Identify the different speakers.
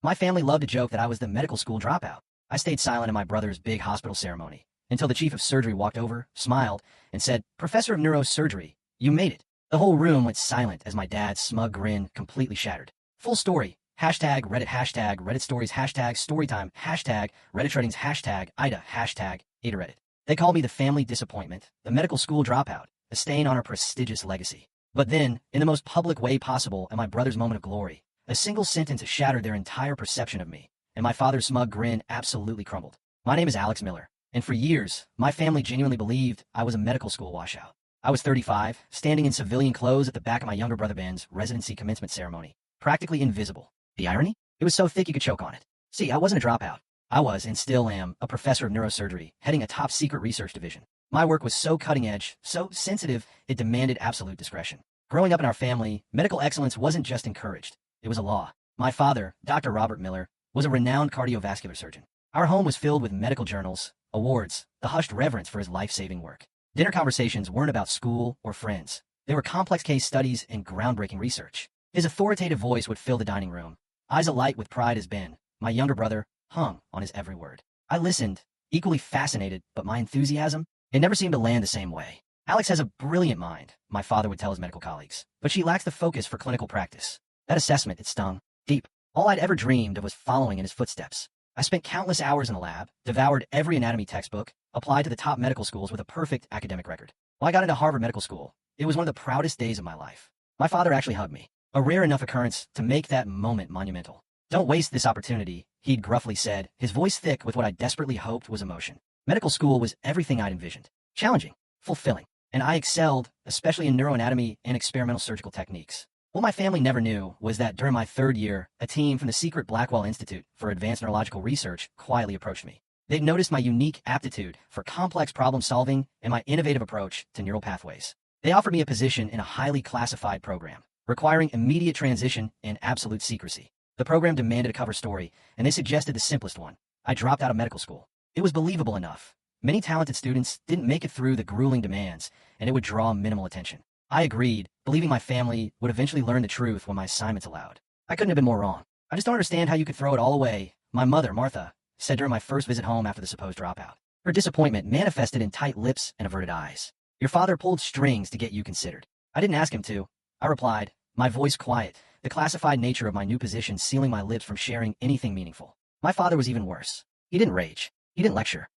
Speaker 1: My family loved to joke that I was the medical school dropout. I stayed silent in my brother's big hospital ceremony until the chief of surgery walked over, smiled, and said, "Professor of neurosurgery, you made it." The whole room went silent as my dad's smug grin completely shattered. Full story. Hashtag Reddit, hashtag Reddit stories, hashtag storytime, hashtag Reddit ratings, hashtag Ida, hashtag Ada Reddit. They called me the family disappointment, the medical school dropout, a stain on our prestigious legacy. But then, in the most public way possible at my brother's moment of glory, a single sentence shattered their entire perception of me, and my father's smug grin absolutely crumbled. My name is Alex Miller, and for years, my family genuinely believed I was a medical school washout. I was 35, standing in civilian clothes at the back of my younger brother Ben's residency commencement ceremony, practically invisible. The irony? It was so thick you could choke on it. See, I wasn't a dropout. I was, and still am, a professor of neurosurgery, heading a top-secret research division. My work was so cutting-edge, so sensitive, it demanded absolute discretion. Growing up in our family, medical excellence wasn't just encouraged. It was a law. My father, Dr. Robert Miller, was a renowned cardiovascular surgeon. Our home was filled with medical journals, awards, the hushed reverence for his life-saving work. Dinner conversations weren't about school or friends. They were complex case studies and groundbreaking research. His authoritative voice would fill the dining room, eyes alight with pride as Ben, my younger brother, hung on his every word. I listened, equally fascinated, but my enthusiasm, it never seemed to land the same way. Alex has a brilliant mind, my father would tell his medical colleagues, but she lacks the focus for clinical practice. That assessment, it stung deep. All I'd ever dreamed of was following in his footsteps. I spent countless hours in the lab, devoured every anatomy textbook, applied to the top medical schools with a perfect academic record. When I got into Harvard Medical School, it was one of the proudest days of my life. My father actually hugged me, a rare enough occurrence to make that moment monumental. "Don't waste this opportunity," he'd gruffly said, his voice thick with what I desperately hoped was emotion. Medical school was everything I'd envisioned. Challenging, fulfilling, and I excelled, especially in neuroanatomy and experimental surgical techniques. What my family never knew was that during my third year, a team from the secret Blackwell Institute for Advanced Neurological Research quietly approached me. They'd noticed my unique aptitude for complex problem solving and my innovative approach to neural pathways. They offered me a position in a highly classified program, requiring immediate transition and absolute secrecy. The program demanded a cover story, and they suggested the simplest one. I dropped out of medical school. It was believable enough. Many talented students didn't make it through the grueling demands, and it would draw minimal attention. I agreed, believing my family would eventually learn the truth when my assignments allowed. I couldn't have been more wrong. "I just don't understand how you could throw it all away," my mother, Martha, said during my first visit home after the supposed dropout. Her disappointment manifested in tight lips and averted eyes. "Your father pulled strings to get you considered." "I didn't ask him to," I replied, my voice quiet, the classified nature of my new position sealing my lips from sharing anything meaningful. My father was even worse. He didn't rage. He didn't lecture.